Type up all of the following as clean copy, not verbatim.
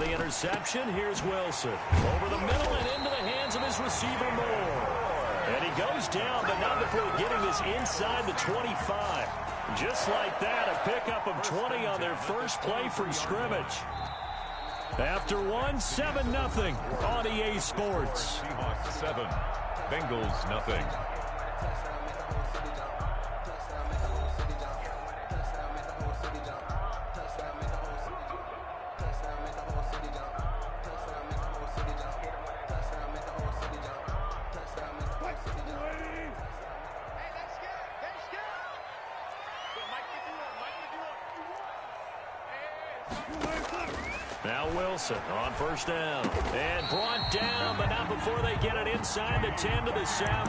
the interception, here's Wilson. Over the middle and into the hands of his receiver, Moore. And he goes down, but not before getting this inside the 25. Just like that, a pickup of 20 on their first play from scrimmage. After one, 7-0 on EA Sports. Seahawks 7, Bengals nothing. Now Wilson on first down. And brought down, but not before they get it inside the 10 to the 7.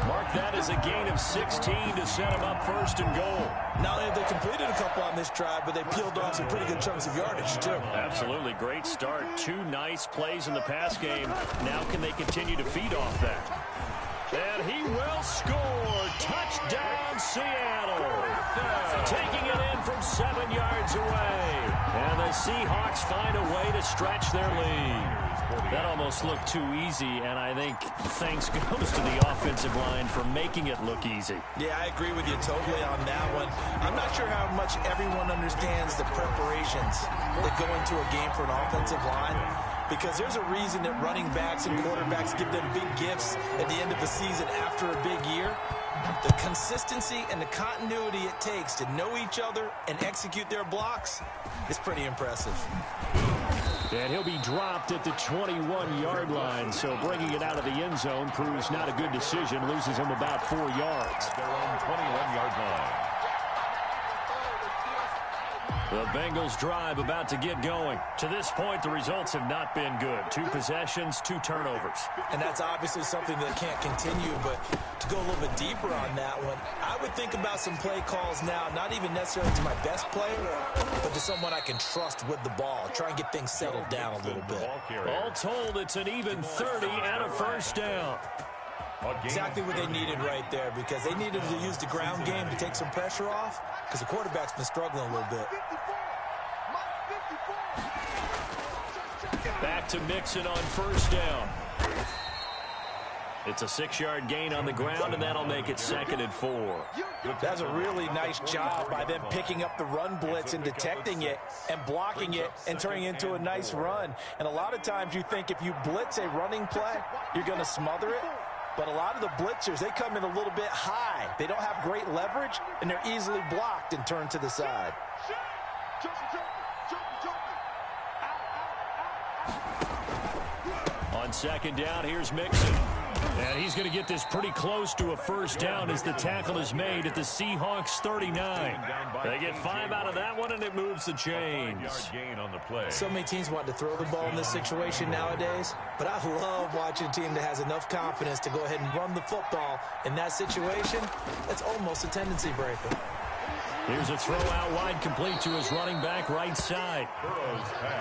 Mark that as a gain of 16 to set them up first and goal. Not only have they completed a couple on this drive, but they peeled off some pretty good chunks of yardage, too. Absolutely. Great start. 2 nice plays in the pass game. Now can they continue to feed off that? And he will score. Touchdown, Seattle. Taking it in from 7 yards away. And the Seahawks find a way to stretch their lead. That almost looked too easy, and I think thanks goes to the offensive line for making it look easy. Yeah, I agree with you totally on that one. I'm not sure how much everyone understands the preparations that go into a game for an offensive line, because there's a reason that running backs and quarterbacks give them big gifts at the end of the season after a big year. The consistency and the continuity it takes to know each other and execute their blocks is pretty impressive. And he'll be dropped at the 21-yard line, so bringing it out of the end zone proves not a good decision. Loses him about 4 yards. Their own 21-yard line. The Bengals drive about to get going. To this point, the results have not been good. 2 possessions, 2 turnovers. And that's obviously something that can't continue, but to go a little bit deeper on that one, I would think about some play calls now, not even necessarily to my best player, but to someone I can trust with the ball. Try and get things settled down a little bit. All told, it's an even 30 and a first down. Exactly what they needed right there, because they needed to use the ground game to take some pressure off, because the quarterback's been struggling a little bit. Back to Mixon on first down. It's a 6-yard gain on the ground, and that'll make it 2nd and 4. That's a really nice job by them picking up the run blitz and detecting it and blocking it and turning it into a nice run. And a lot of times you think if you blitz a running play, you're going to smother it. But a lot of the blitzers, they come in a little bit high. They don't have great leverage, and they're easily blocked and turned to the side. On second down, here's Mixon. And he's going to get this pretty close to a first down as the tackle is made at the Seahawks 39. They get 5 out of that one, and it moves the chains. So many teams want to throw the ball in this situation nowadays, but I love watching a team that has enough confidence to go ahead and run the football. In that situation, that's almost a tendency breaker. Here's a throw out wide, complete to his running back right side.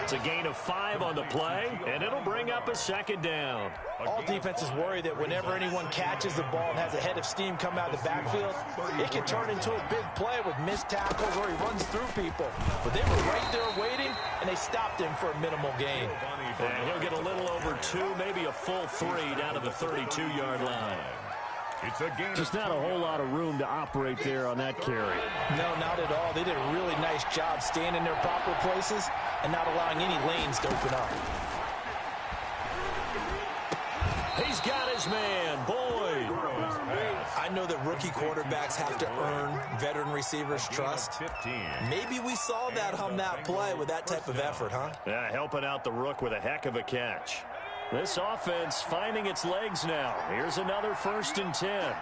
It's a gain of 5 on the play, and it'll bring up a 2nd down. All defenses worry that whenever anyone catches the ball and has a head of steam come out of the backfield, it can turn into a big play with missed tackles or he runs through people. But they were right there waiting, and they stopped him for a minimal gain. And he'll get a little over 2, maybe a full 3 down to the 32-yard line. It's a game. Just not a whole lot of room to operate there on that carry. No, not at all. They did a really nice job staying in their proper places and not allowing any lanes to open up. He's got his man, Boyd. I know that rookie quarterbacks have to earn veteran receivers' trust. Maybe we saw that on that play with that type of effort, huh? Yeah, helping out the rook with a heck of a catch. This offense finding its legs now. Here's another 1st and 10.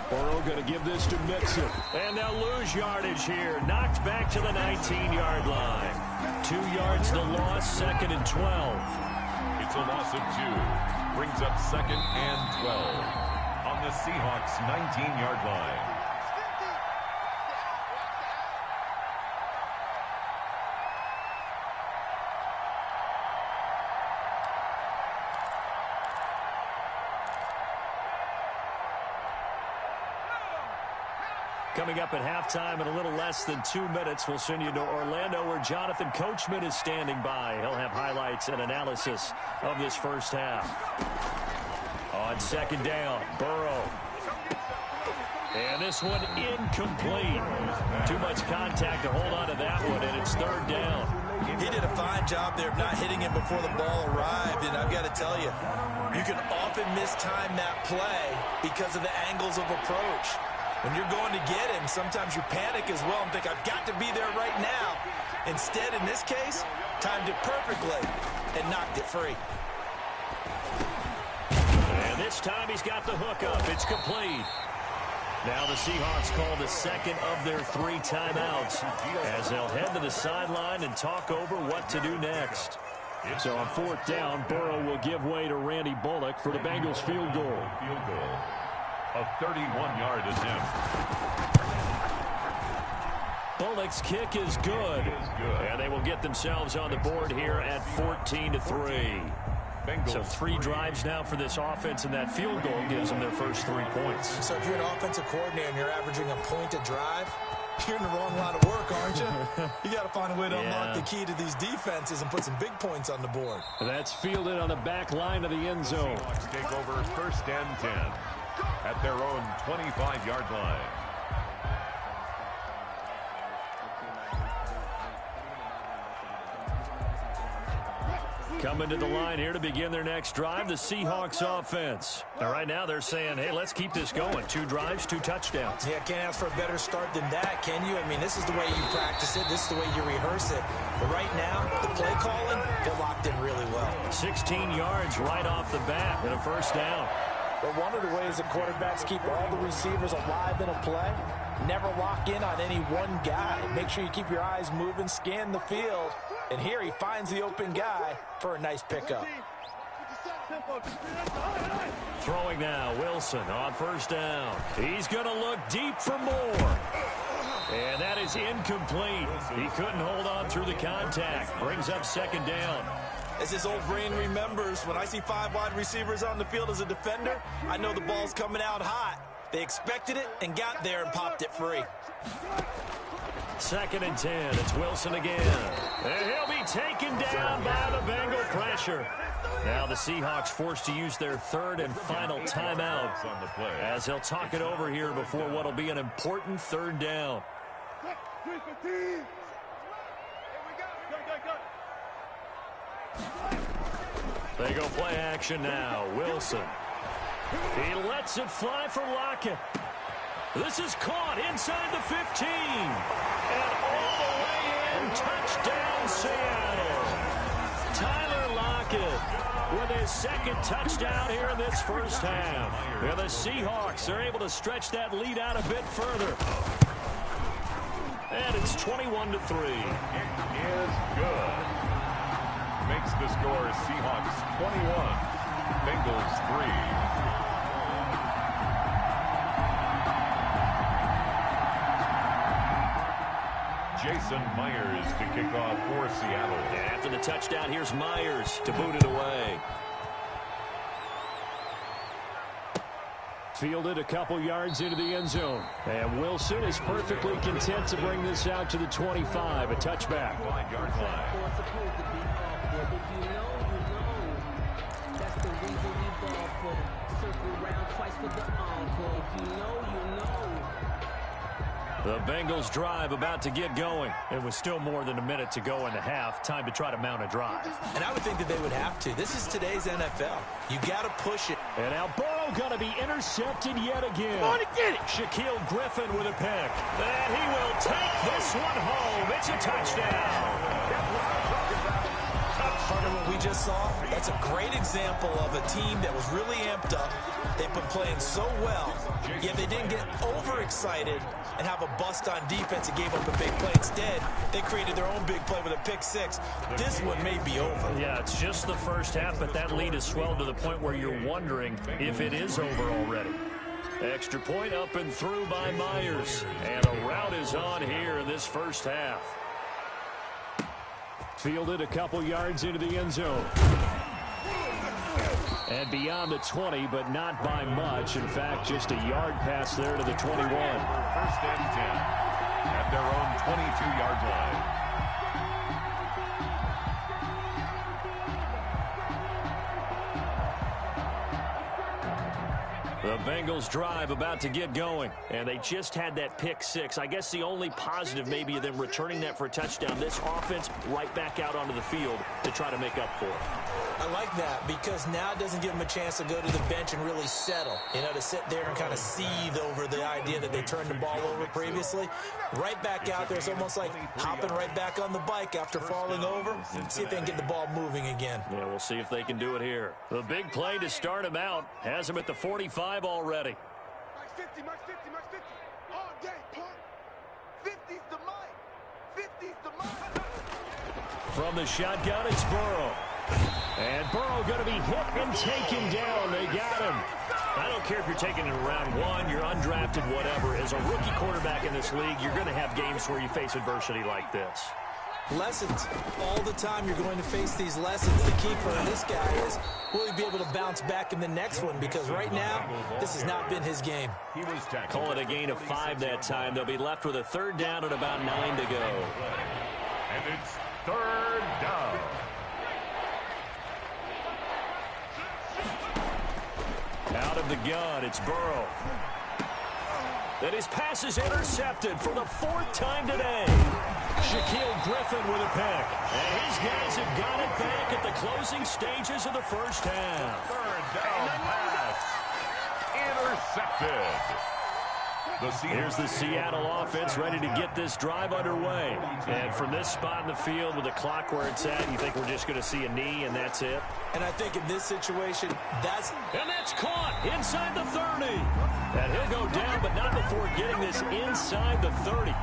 Burrow going to give this to Mixon. And they'll lose yardage here. Knocked back to the 19-yard line. 2 yards the loss, 2nd and 12. It's a loss of 2. Brings up 2nd and 12 on the Seahawks 19-yard line. Coming up at halftime in a little less than 2 minutes, we'll send you to Orlando where Jonathan Coachman is standing by. He'll have highlights and analysis of this first half. On second down, Burrow. And this one incomplete. Too much contact to hold on to that one, and it's third down. He did a fine job there of not hitting him before the ball arrived, and I've got to tell you, you can often mistime that play because of the angles of approach. When you're going to get him, sometimes you panic as well and think, I've got to be there right now. Instead, in this case, timed it perfectly and knocked it free. And this time he's got the hook up. It's complete. Now the Seahawks call the second of their 3 timeouts as they'll head to the sideline and talk over what to do next. So on fourth down, Burrow will give way to Randy Bullock for the Bengals field goal. A 31-yard attempt. Bullock's kick is good. And they will get themselves on the board here at 14-3. So 3 drives now for this offense, and that field goal gives them their first 3 points. So if you're an offensive coordinator and you're averaging a point a drive, you're in the wrong line of work, aren't you? You got to find a way to unlock the key to these defenses and put some big points on the board. That's fielded on the back line of the end zone. Seahawks take over first and 10 at their own 25-yard line. Coming to the line here to begin their next drive, the Seahawks offense. And right now they're saying, hey, let's keep this going. 2 drives, 2 touchdowns. Yeah, can't ask for a better start than that, can you? I mean, this is the way you practice it. This is the way you rehearse it. But right now, the play calling, they're locked in really well. 16 yards right off the bat and a first down. But one of the ways that quarterbacks keep all the receivers alive in a play, never lock in on any one guy. Make sure you keep your eyes moving, scan the field. And here he finds the open guy for a nice pickup. Throwing now, Wilson on first down. He's going to look deep for more. And that is incomplete. He couldn't hold on through the contact. Brings up second down. As his old brain remembers, when I see 5 wide receivers on the field as a defender, I know the ball's coming out hot. They expected it and got there and popped it free. Second and 10. It's Wilson again. And he'll be taken down by the Bengal pressure. Now the Seahawks forced to use their 3rd and final timeout as they'll talk it over here before what will be an important 3rd down. They go play action now. Wilson. He lets it fly for Lockett. This is caught inside the 15. And all the way in, touchdown Seattle. Tyler Lockett with his 2nd touchdown here in this first half. And the Seahawks are able to stretch that lead out a bit further. And it's 21-3. It is good. Makes the score Seahawks 21, Bengals 3. Jason Myers to kick off for Seattle. And after the touchdown, here's Myers to boot it away. Fielded a couple yards into the end zone. And Wilson is perfectly content to bring this out to the 25, a touchback. 5-yard line. That's the reason we ball for them. Circle around twice for the encore. If you know, you know. The Bengals drive about to get going. It was still more than a minute to go in the half. Time to try to mount a drive. And I would think that they would have to. This is today's NFL. You got to push it. And now Burrow going to be intercepted yet again. Come on and get it. Shaquille Griffin with a pick. And he will take this one home. It's a touchdown. Part of what we just saw, that's a great example of a team that was really amped up. They've been playing so well, yet they didn't get overexcited and have a bust on defense and gave up a big play. Instead, they created their own big play with a pick 6. This one may be over. Yeah, it's just the first half, but that lead has swelled to the point where you're wondering if it is over already. Extra point up and through by Myers. And a route is on here in this first half. Fielded a couple yards into the end zone. And beyond the 20, but not by much. In fact, just a yard pass there to the 21. First and 10 at their own 22-yard line. The Bengals drive about to get going, and they just had that pick six. I guess the only positive maybe of them returning that for a touchdown. This offense right back out onto the field to try to make up for it. I like that because now it doesn't give them a chance to go to the bench and really settle, to sit there and kind of seethe over the idea that they turned the ball over previously. Right back out there, it's almost like hopping right back on the bike after falling over. See if they can get the ball moving again. Yeah, we'll see if they can do it here. The big play to start him out has him at the 45 already. Max 50, Max 50, Max 50. All day, punt. 50's the mic. 50's the mic. From the shotgun, it's Burrow. And Burrow going to be hit and taken down. They got him. I don't care if you're taking it in round one, you're undrafted, whatever. As a rookie quarterback in this league, you're going to have games where you face adversity like this. Lessons. All the time you're going to face these lessons. The key for this guy is, will he be able to bounce back in the next one? Because right now, this has not been his game. He was Call it a gain of 5 that time. They'll be left with a third down and about 9 to go. And it's third down. Out of the gun, it's Burrow. And his pass is intercepted for the 4th time today. Shaquille Griffin with a pick. And his guys have got it back at the closing stages of the first half. Third down pass. Intercepted. Here's the Seattle offense ready to get this drive underway. And from this spot in the field with the clock where it's at, you think we're just going to see a knee and that's it? And I think in this situation, that's caught inside the 30. And he'll go down, but not before getting this inside the 30.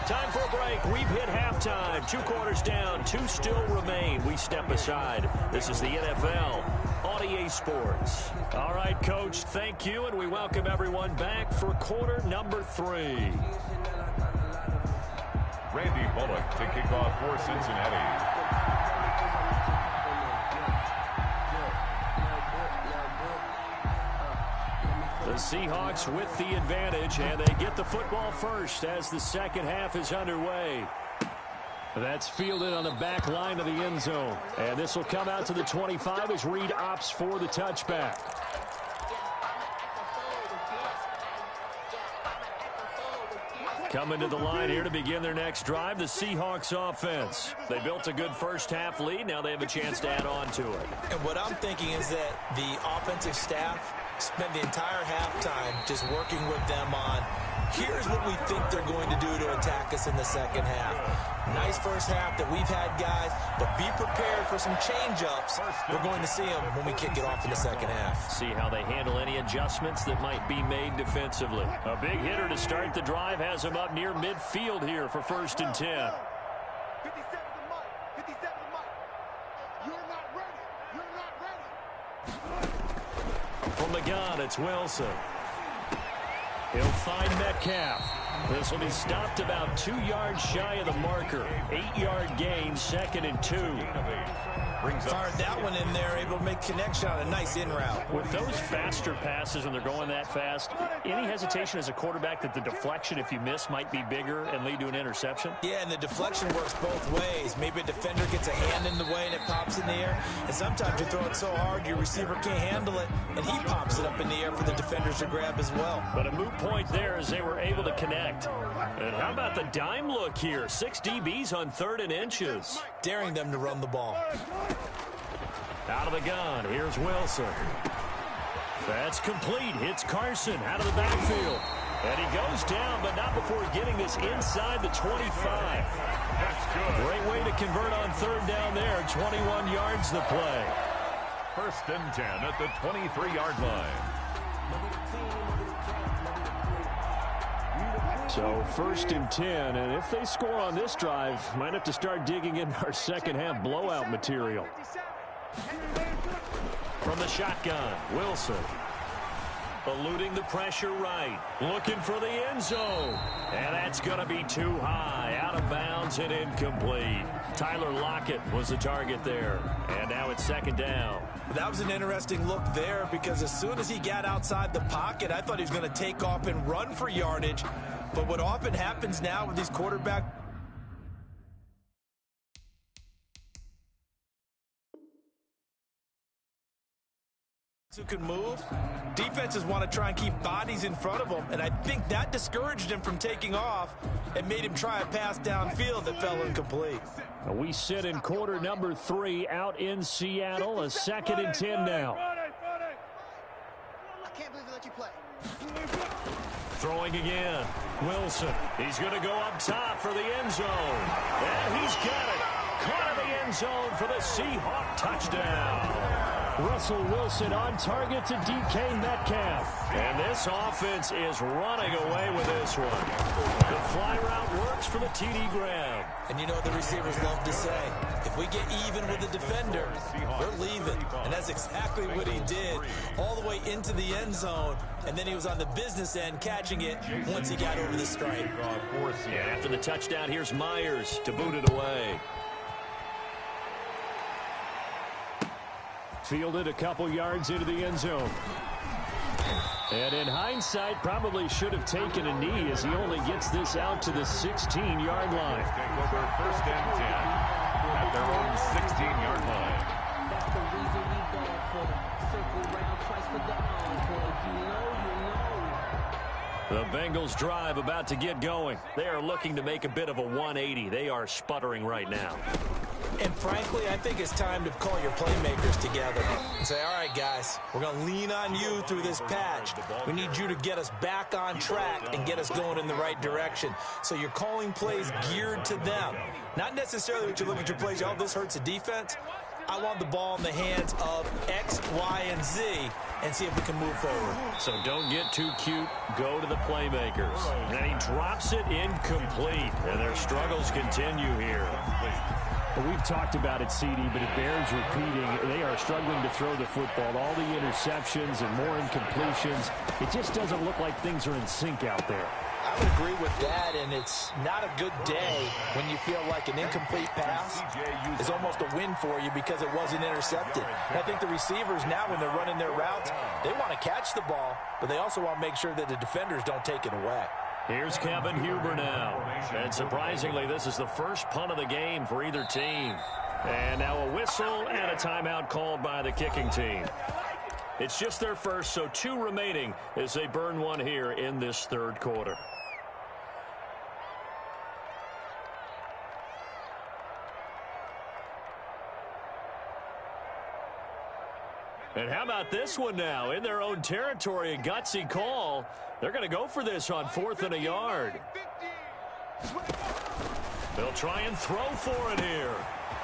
Time for a break. We've hit halftime. 2 quarters down. 2 still remain. We step aside. This is the NFL on EA Sports. All right, Coach, thank you, and we welcome everyone back for quarter number 3. Randy Bullock to kick off for Cincinnati. The Seahawks with the advantage, and they get the football first as the second half is underway. That's fielded on the back line of the end zone. And this will come out to the 25 as Reed opts for the touchback. Coming to the line here to begin their next drive, the Seahawks offense. They built a good first half lead. Now they have a chance to add on to it. And what I'm thinking is that the offensive staff spent the entire halftime just working with them on, here's what we think they're going to do to attack us in the second half. Nice first half that we've had, guys, but be prepared for some change-ups. We're going to see them when we kick it off in the second half. See how they handle any adjustments that might be made defensively. A big hitter to start the drive has him up near midfield here for 1st and 10. 57 to Mike. 57 to Mike. You're not ready. You're not ready. From the gun, it's Wilson. He'll find Metcalf. This will be stopped about 2 yards shy of the marker. 8-yard gain, 2nd and 2. Fired that one in there, able to make connection on a nice in route. With those faster passes and they're going that fast, any hesitation as a quarterback that the deflection, if you miss, might be bigger and lead to an interception? Yeah, and the deflection works both ways. Maybe a defender gets a hand in the way and it pops in the air. And sometimes you throw it so hard your receiver can't handle it, and he pops it up in the air for the defenders to grab as well. But a moot point there as they were able to connect. And how about the dime look here? 6 DBs on 3rd and inches. Daring them to run the ball. Out of the gun, here's Wilson. That's complete. Hits Carson out of the backfield. And he goes down, but not before getting this inside the 25. That's good. Great way to convert on 3rd down there. 21 yards the play. 1st and 10 at the 23-yard line. So 1st and 10, and if they score on this drive, might have to start digging in our second half blowout material. From the shotgun, Wilson. Eluding the pressure right. Looking for the end zone. And that's going to be too high. Out of bounds and incomplete. Tyler Lockett was the target there. And now it's second down. That was an interesting look there because as soon as he got outside the pocket, I thought he was going to take off and run for yardage. But what often happens now with these quarterbacks who can move, defenses want to try and keep bodies in front of them, and I think that discouraged him from taking off and made him try a pass downfield that fell incomplete. We sit in quarter number 3 out in Seattle, a 2nd and 10 now. I can't believe they let you play. Throwing again. Wilson. He's going to go up top for the end zone. And he's got it. Caught in the end zone for the Seahawk touchdown. Russell Wilson on target to DK Metcalf. And this offense is running away with this one. The fly route works for the TD grab. And you know what the receivers love to say? If we get even with the defender, we're leaving. And that's exactly what he did. All the way into the end zone. And then he was on the business end catching it once he got over the stripe. And after the touchdown, here's Myers to boot it away. Fielded a couple yards into the end zone. And in hindsight, probably should have taken a knee as he only gets this out to the 16-yard line. Take over 1st and 10 at their own 16-yard line. That's the reason we go for circle round twice for the encore. If you know, you know. The Bengals drive about to get going. They are looking to make a bit of a 180. They are sputtering right now. And frankly, I think it's time to call your playmakers together and say, all right, guys, we're going to lean on you through this patch. We need you to get us back on track and get us going in the right direction. So you're calling plays geared to them. Not necessarily what you look at your plays, oh, this hurts the defense. I want the ball in the hands of X, Y, and Z and see if we can move forward. So don't get too cute. Go to the playmakers. And he drops it incomplete. And their struggles continue here. Well, we've talked about it, CD, but it bears repeating. They are struggling to throw the football. All the interceptions and more incompletions. It just doesn't look like things are in sync out there. I would agree with that, and it's not a good day when you feel like an incomplete pass is almost a win for you because it wasn't intercepted. And I think the receivers now, when they're running their routes, they want to catch the ball, but they also want to make sure that the defenders don't take it away. Here's Kevin Huber now. And surprisingly, this is the first punt of the game for either team. And now a whistle and a timeout called by the kicking team. It's just their first, so 2 remaining as they burn one here in this 3rd quarter. And how about this one now? In their own territory, a gutsy call. They're going to go for this on 4th and a yard. They'll try and throw for it here.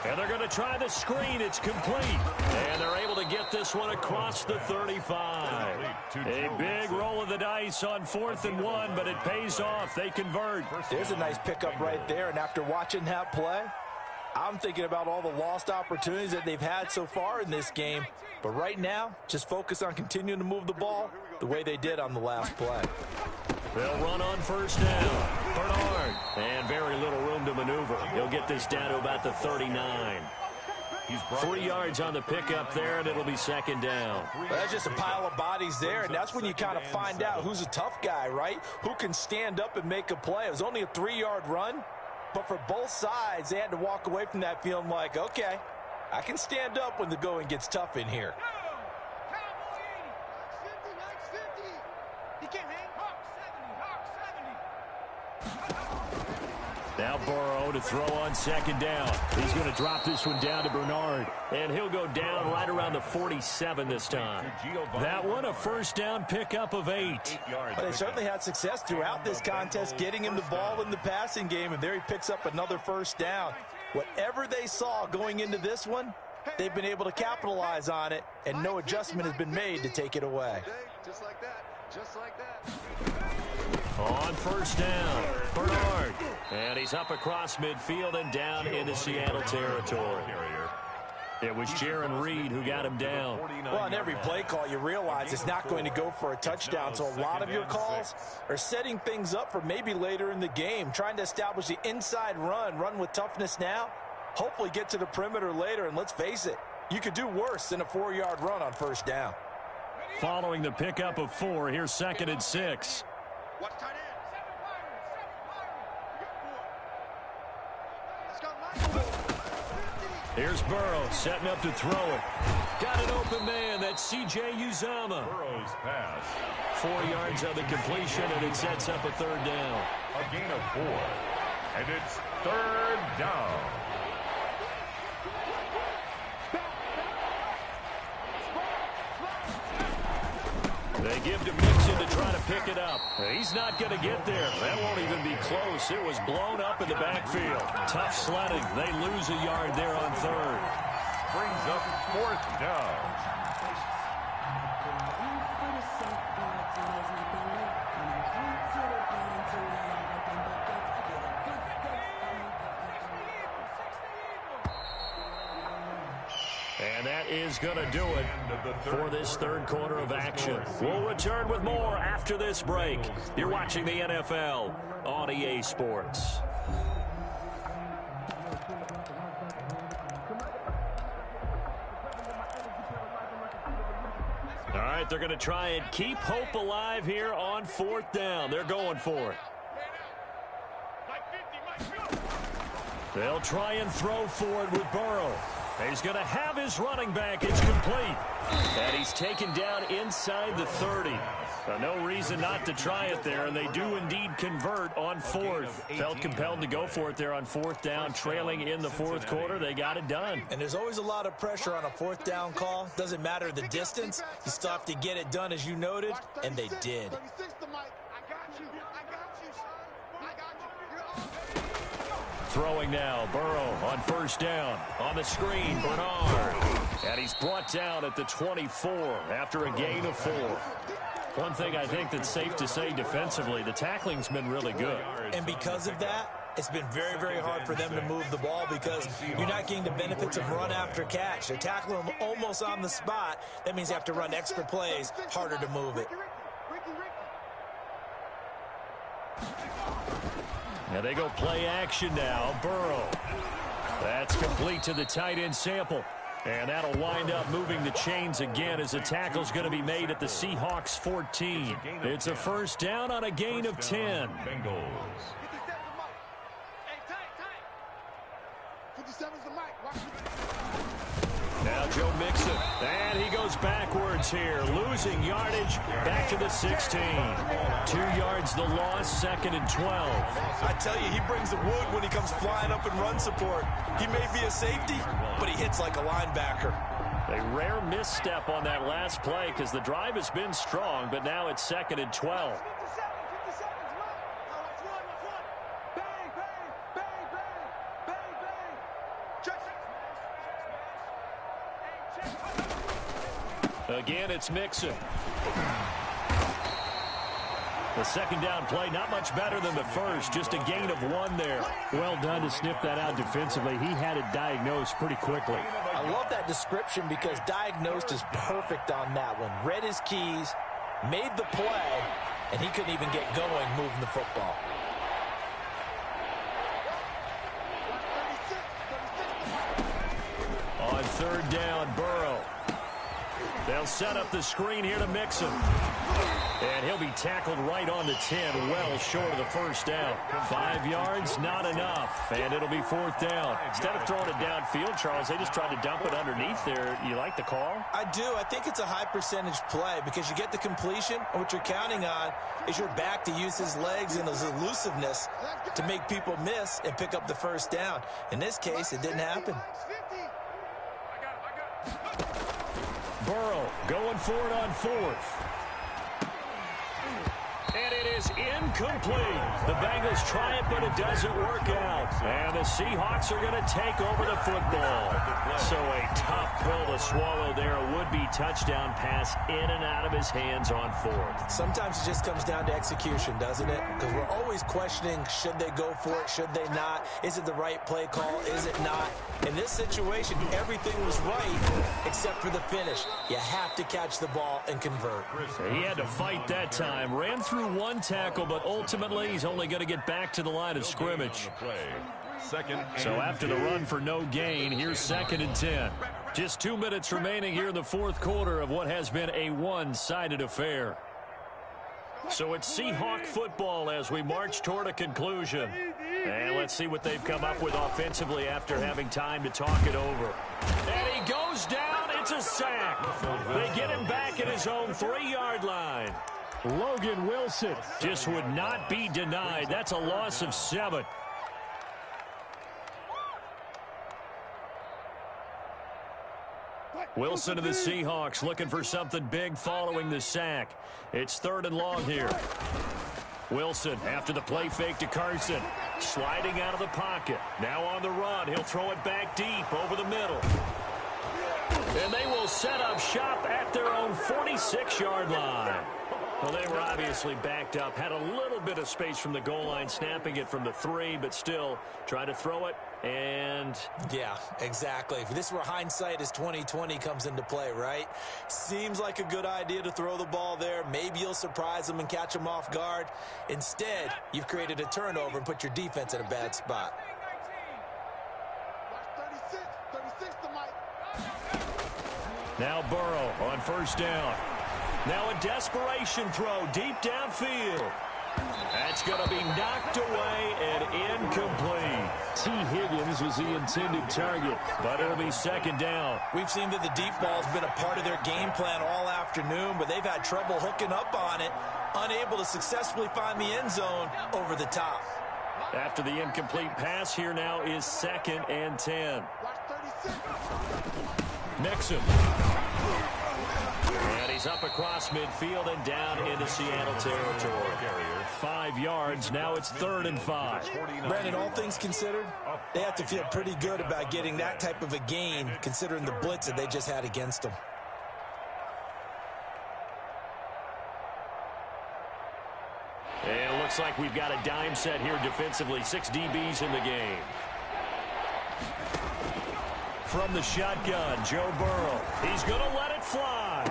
And they're going to try the screen. It's complete. And they're able to get this one across the 35. A big roll of the dice on 4th and 1, but it pays off. They convert. There's a nice pickup right there. And after watching that play, I'm thinking about all the lost opportunities that they've had so far in this game. But right now, just focus on continuing to move the ball the way they did on the last play. They'll run on 1st down. Bernard. And very little room to maneuver. He'll get this down to about the 39. 3 yards on the pickup there, and it'll be 2nd down. Well, that's just a pile of bodies there, and that's when you kind of find out who's a tough guy, right? Who can stand up and make a play. It was only a 3-yard run, but for both sides, they had to walk away from that feeling like, okay, I can stand up when the going gets tough in here. Now Burrow to throw on 2nd down. He's going to drop this one down to Bernard. And he'll go down right around the 47 this time. That one, a 1st down pickup of 8. Well, they certainly had success throughout this contest getting him the ball in the passing game, and there he picks up another 1st down. Whatever they saw going into this one, they've been able to capitalize on it, and no adjustment has been made to take it away. Just like that. Just like that. On 1st down, Bernard. And he's up across midfield and down into Seattle territory. It was Jaron Reed who got him down. Well, on every play call, you realize it's not going to go for a touchdown. So a lot of your calls are setting things up for maybe later in the game, trying to establish the inside run with toughness now, hopefully get to the perimeter later. And let's face it, you could do worse than a 4-yard run on first down. Following the pickup of 4, here's 2nd and 6. Watch tight end. Here's Burrow setting up to throw it. Got an open man. That's C.J. Uzomah. Burrow's pass. 4 yards on the completion, and it sets up a 3rd down. A gain of 4. And it's 3rd down. They give to Mixon to try to pick it up. He's not going to get there. That won't even be close. It was blown up in the backfield. Tough sledding. They lose a yard there on 3rd. Brings up 4th down. And that is going to do it for this 3rd quarter of action. We'll return with more after this break. You're watching the NFL on EA Sports. All right, they're going to try and keep hope alive here on 4th down. They're going for it. They'll try and throw for it with Burrow. He's going to have his running back. It's complete. And he's taken down inside the 30. No reason not to try it there, and they do indeed convert on 4th. Felt compelled to go for it there on 4th down, trailing in the 4th quarter. They got it done. And there's always a lot of pressure on a 4th down call. Doesn't matter the distance. You still have to get it done, as you noted, and they did. Throwing now, Burrow on 1st down. On the screen, Bernard. And he's brought down at the 24 after a gain of 4. One thing I think that's safe to say defensively, the tackling's been really good. And because of that, it's been very, very hard for them to move the ball because you're not getting the benefits of run after catch. They're tackling them almost on the spot. That means you have to run extra plays, harder to move it. Now they go play action now. Burrow. That's complete to the tight end Sample. And that'll wind up moving the chains again as the tackle's going to be made at the Seahawks 14. It's a 1st down on a gain of 10. Bengals. Now Joe Mixon. And he goes backwards here. Losing yardage back to the 16. 2 yards the loss, 2nd and 12. I tell you, he brings the wood when he comes flying up in run support. He may be a safety, but he hits like a linebacker. A rare misstep on that last play because the drive has been strong, but now it's 2nd and 12. Again, it's Mixon. The 2nd down play, not much better than the first. Just a gain of 1 there. Well done to sniff that out defensively. He had it diagnosed pretty quickly. I love that description because diagnosed is perfect on that one. Read his keys, made the play, and he couldn't even get going moving the football. On 3rd down, Burrow. They'll set up the screen here to Mixon. And he'll be tackled right on the 10, well short of the 1st down. 5 yards, not enough, and it'll be 4th down. Instead of throwing it downfield, Charles, they just tried to dump it underneath there. You like the call? I do. I think it's a high percentage play because you get the completion, and what you're counting on is your back to use his legs and his elusiveness to make people miss and pick up the 1st down. In this case, it didn't happen. Burrow going for it on 4th. And it is incomplete. The Bengals try it, but it doesn't work out. And the Seahawks are going to take over the football. So a tough pill to swallow there. A would-be touchdown pass in and out of his hands on fourth. Sometimes it just comes down to execution, doesn't it? Because we're always questioning, should they go for it, should they not? Is it the right play call, is it not? In this situation, everything was right except for the finish. You have to catch the ball and convert. He had to fight that time. Ran through one tackle, but ultimately he's only going to get back to the line of scrimmage. So after the run for no gain, here's 2nd and 10. Just 2 minutes remaining here in the fourth quarter of what has been a one-sided affair. So it's Seahawk football as we march toward a conclusion. And let's see what they've come up with offensively after having time to talk it over. And he goes down. It's a sack. They get him back at his own 3-yard line. Logan Wilson just would not be denied. That's a loss of 7. Wilson of the Seahawks looking for something big following the sack. It's 3rd and long here. Wilson after the play fake to Carson. Sliding out of the pocket. Now on the run. He'll throw it back deep over the middle. And they will set up shop at their own 46-yard line. Well, they were obviously backed up. Had a little bit of space from the goal line, snapping it from the 3, but still trying to throw it. And yeah, exactly. This is where hindsight is 20/20 comes into play, right? Seems like a good idea to throw the ball there. Maybe you'll surprise them and catch them off guard. Instead, you've created a turnover and put your defense in a bad spot. Watch 36 to Mike. Now Burrow on 1st down. Now a desperation throw deep downfield. That's going to be knocked away and incomplete. T. Higgins was the intended target, but it'll be 2nd down. We've seen that the deep ball's been a part of their game plan all afternoon, but they've had trouble hooking up on it, unable to successfully find the end zone over the top. After the incomplete pass, here now is 2nd and 10. Watch 36. Mixon. And he's up across midfield and down into Seattle territory. 5 yards. Now it's 3rd and 5. Brandon, all things considered, they have to feel pretty good about getting that type of a gain, considering the blitz that they just had against them. And it looks like we've got a dime set here defensively. 6 DBs in the game. From the shotgun, Joe Burrow. He's going to let it fly.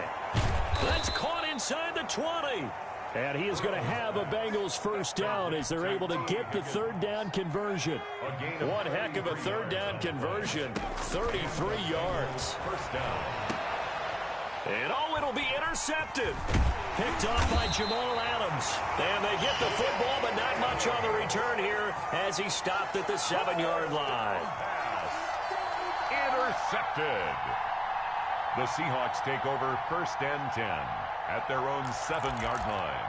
That's caught inside the 20. And he is going to have a Bengals 1st down as they're able to get the 3rd down conversion. One heck of a 3rd down conversion. 33 yards. 1st down. And oh, it'll be intercepted. Picked off by Jamal Adams. And they get the football, but not much on the return here as he stopped at the 7-yard line. Intercepted. The Seahawks take over 1st and 10 at their own 7-yard line.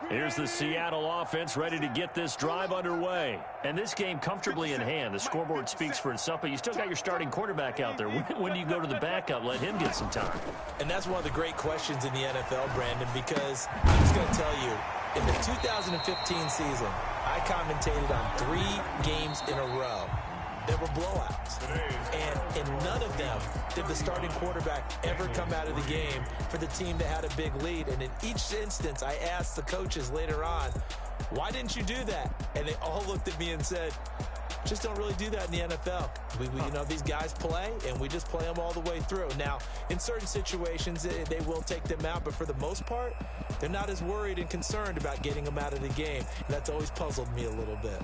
Here's the Seattle offense ready to get this drive underway. And this game comfortably in hand. The scoreboard speaks for itself, but you still got your starting quarterback out there. When do you go to the backup? Let him get some time. And that's one of the great questions in the NFL, Brandon, because I'm just going to tell you, in the 2015 season, I commentated on 3 games in a row. There were blowouts. And in none of them did the starting quarterback ever come out of the game for the team that had a big lead. And in each instance, I asked the coaches later on, why didn't you do that? And they all looked at me and said, just don't really do that in the NFL. You know, these guys play, and we just play them all the way through. Now, in certain situations, they will take them out, but for the most part, they're not as worried and concerned about getting them out of the game. And that's always puzzled me a little bit.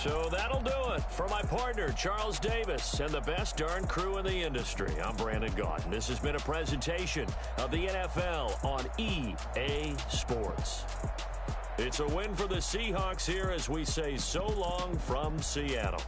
So that'll do it for my partner, Charles Davis, and the best darn crew in the industry. I'm Brandon Gaudin. This has been a presentation of the NFL on EA Sports. It's a win for the Seahawks here as we say so long from Seattle.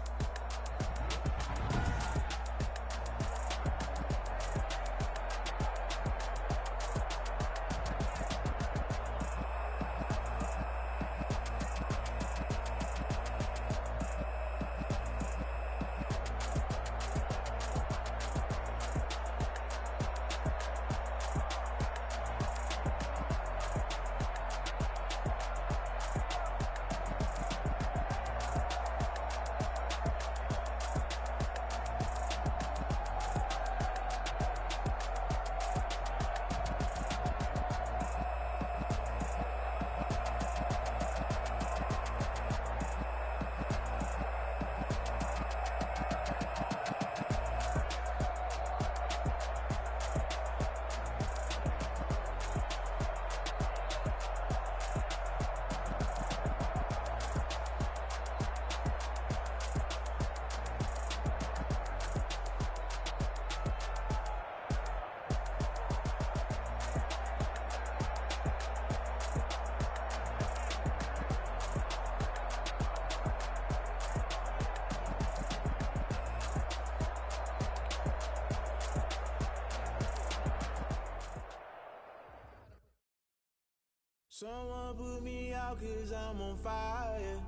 Someone put me out 'cause I'm on fire.